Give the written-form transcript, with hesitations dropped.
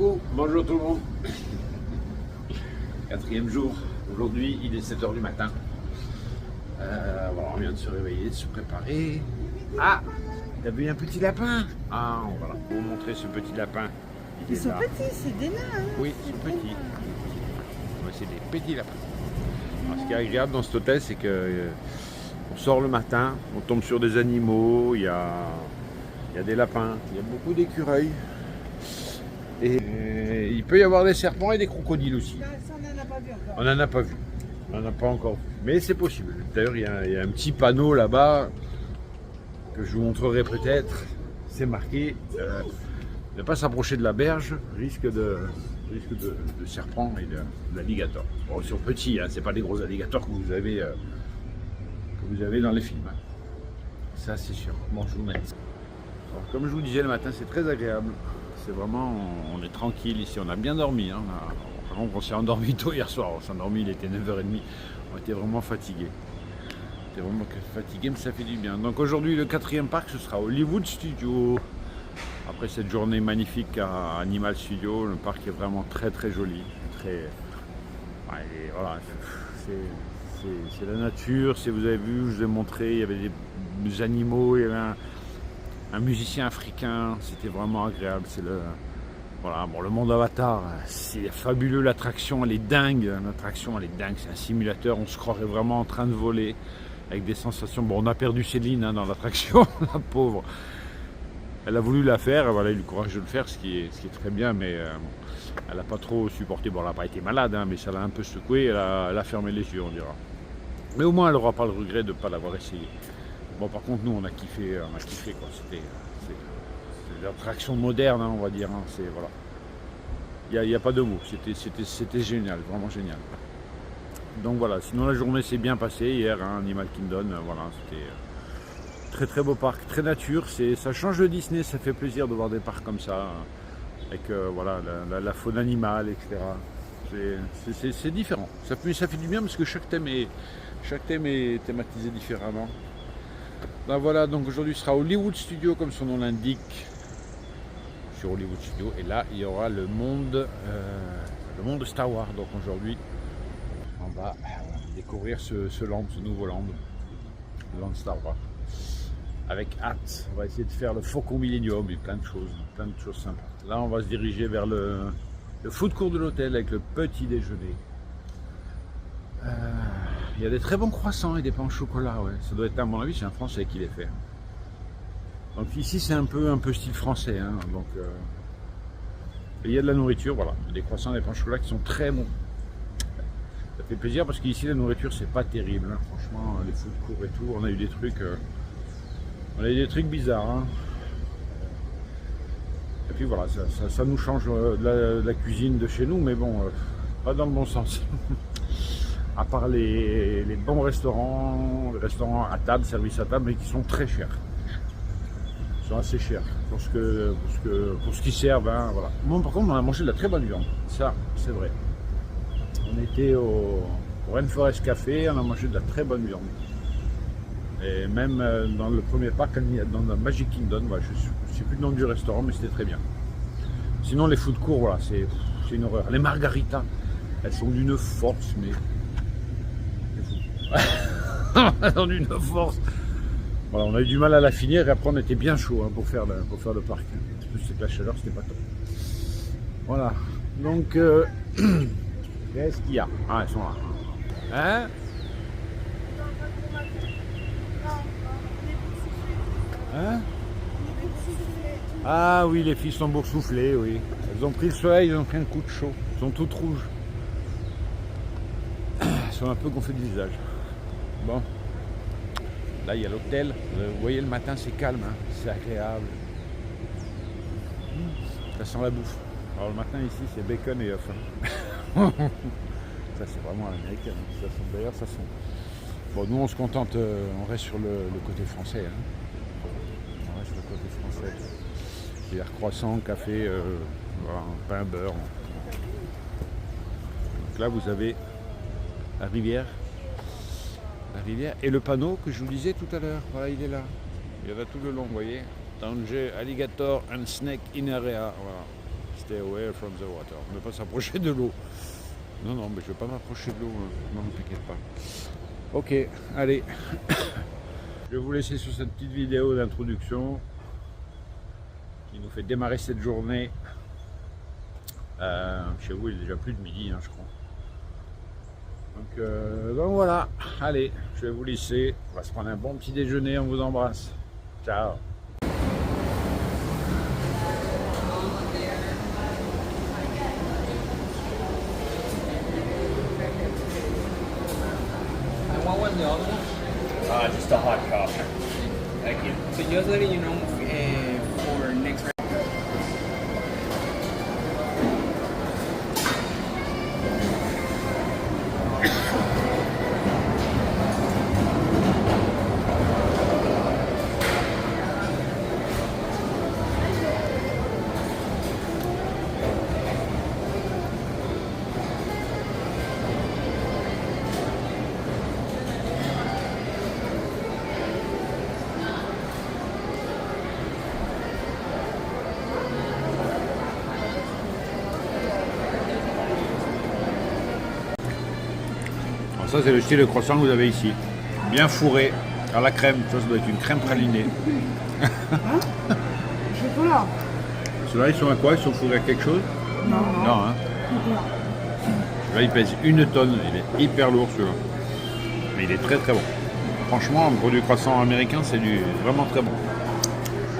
Coucou, bonjour tout le monde. Quatrième jour, aujourd'hui il est 7h du matin. Voilà, on vient de se réveiller, de se préparer. Ah, t'as vu un petit lapin? Ah, voilà, pour vous montrer ce petit lapin. Ils sont petits, c'est des nains. Hein, oui, c'est petit. Ouais, c'est des petits lapins. Alors, ce qui est agréable dans cet hôtel, c'est que on sort le matin, on tombe sur des animaux, il y a des lapins, il y a beaucoup d'écureuils. Et il peut y avoir des serpents et des crocodiles aussi. Ça, on n'en a pas vu encore. On n'en a pas vu. On n'en a pas encore vu. Mais c'est possible. D'ailleurs, il y a un petit panneau là-bas que je vous montrerai peut-être. C'est marqué ne pas s'approcher de la berge, risque de serpents et d'alligators. Bon, ils sont petits, hein, c'est pas des gros alligators que vous avez dans les films. Hein. Ça, c'est sûr. Bon, je vous mets. Alors, comme je vous disais le matin, c'est très agréable. C'est vraiment, on est tranquille ici, on a bien dormi. Hein. Par contre, on s'est endormi tôt hier soir. On s'est endormi, il était 9h30. On était vraiment fatigués. On était vraiment fatigués, mais ça fait du bien. Donc aujourd'hui, le quatrième parc, ce sera Hollywood Studio. Après cette journée magnifique à Animal Studio, le parc est vraiment très très joli. Voilà, c'est la nature. Si vous avez vu, je vous ai montré, il y avait des animaux, il y avait un musicien africain, c'était vraiment agréable. C'est le monde Avatar, c'est fabuleux, l'attraction elle est dingue, c'est un simulateur, on se croirait vraiment en train de voler avec des sensations. Bon, on a perdu Céline hein, dans l'attraction, la pauvre. Elle a voulu la faire, voilà, il a eu le courage de le faire, ce qui est très bien, mais elle n'a pas trop supporté. Bon, elle n'a pas été malade, hein, mais ça l'a un peu secoué, elle a fermé les yeux, on dira. Mais au moins, elle n'aura pas le regret de ne pas l'avoir essayé. Bon, par contre, nous, on a kiffé quoi. C'était l'attraction moderne, hein, on va dire. Hein. Voilà. Il n'y a pas de mots. C'était génial, vraiment génial. Donc voilà. Sinon, la journée s'est bien passée hier, hein, Animal Kingdom. Voilà, c'était très très beau parc, très nature. Ça change de Disney. Ça fait plaisir de voir des parcs comme ça, avec voilà la faune animale, etc. C'est différent. Ça fait du bien parce que chaque thème est thématisé différemment. Ben voilà, donc aujourd'hui sera Hollywood Studio comme son nom l'indique, sur Hollywood Studio, et là il y aura le monde Star Wars. Donc aujourd'hui on va découvrir ce nouveau land Star Wars avec hâte. On va essayer de faire le Faucon Millenium et plein de choses sympas. Là on va se diriger vers le food court de l'hôtel avec le petit déjeuner. Il y a des très bons croissants et des pains au chocolat, ouais. Ça doit être, à mon avis, c'est un Français qui les fait. Donc ici, c'est un peu style français, hein. Donc, il y a de la nourriture, voilà. Des croissants et des pains au chocolat qui sont très bons. Ça fait plaisir parce qu'ici, la nourriture, c'est pas terrible, hein. Franchement, les food courts et tout, on a eu des trucs bizarres, hein. Et puis voilà, ça nous change de la cuisine de chez nous, mais bon, pas dans le bon sens. À part les bons restaurants, les restaurants à table, service à table, mais qui sont très chers. Ils sont assez chers pour ce qu'ils servent. Hein, voilà. Bon, par contre, on a mangé de la très bonne viande. Ça, c'est vrai. On était au Rainforest Café, on a mangé de la très bonne viande. Et même dans le premier parc, dans le Magic Kingdom, voilà, je ne sais plus le nom du restaurant, mais c'était très bien. Sinon, les food courts, voilà, c'est une horreur. Les margaritas, elles sont d'une force, mais... dans une force. Voilà, on a eu du mal à la finir et après on était bien chaud hein, pour faire le parc. En plus c'est que la chaleur c'était pas top. Voilà. Donc qu'est-ce qu'il y a? Ah, elles sont là. Hein? Hein? Ah oui, les filles sont boursouflées, oui. Elles ont pris le soleil, elles ont pris un coup de chaud. Elles sont toutes rouges. Elles sont un peu gonflées du visage. Bon, là il y a l'hôtel, vous voyez le matin c'est calme, hein. C'est agréable, ça sent la bouffe. Alors le matin ici c'est bacon et œufs. Ça c'est vraiment à l'américaine, d'ailleurs ça sent. Bon nous on se contente, on reste sur le côté français. Hein. On reste sur le côté français. C'est-à-dire croissant, café, voilà, pain, beurre. Donc là vous avez la rivière et le panneau que je vous disais tout à l'heure, voilà il est là, il y en a tout le long, vous voyez, danger, alligator and snake in area, voilà, Stay away from the water. Ne pas s'approcher de l'eau. Non, non, mais je ne vais pas m'approcher de l'eau. Non, ne t'inquiète pas. Ok, allez. Je vais vous laisser sur cette petite vidéo d'introduction qui nous fait démarrer cette journée. Chez vous, il est déjà plus de midi, hein, je crois. Donc voilà, allez, je vais vous laisser. On va se prendre un bon petit déjeuner, on vous embrasse. Ciao. And what was the other one? Just a hot coffee. Thank you. So just letting you know for next round. Alors ça, c'est le style de croissant que vous avez ici. Bien fourré à la crème. Ça doit être une crème pralinée. Chocolat. Ceux-là, ils sont à quoi? Ils sont fourrés à quelque chose? Non, Non, hein. Là, il pèse 1 tonne. Il est hyper lourd, celui-là. Mais il est très très bon. Franchement, pour du croissant américain, c'est vraiment très bon.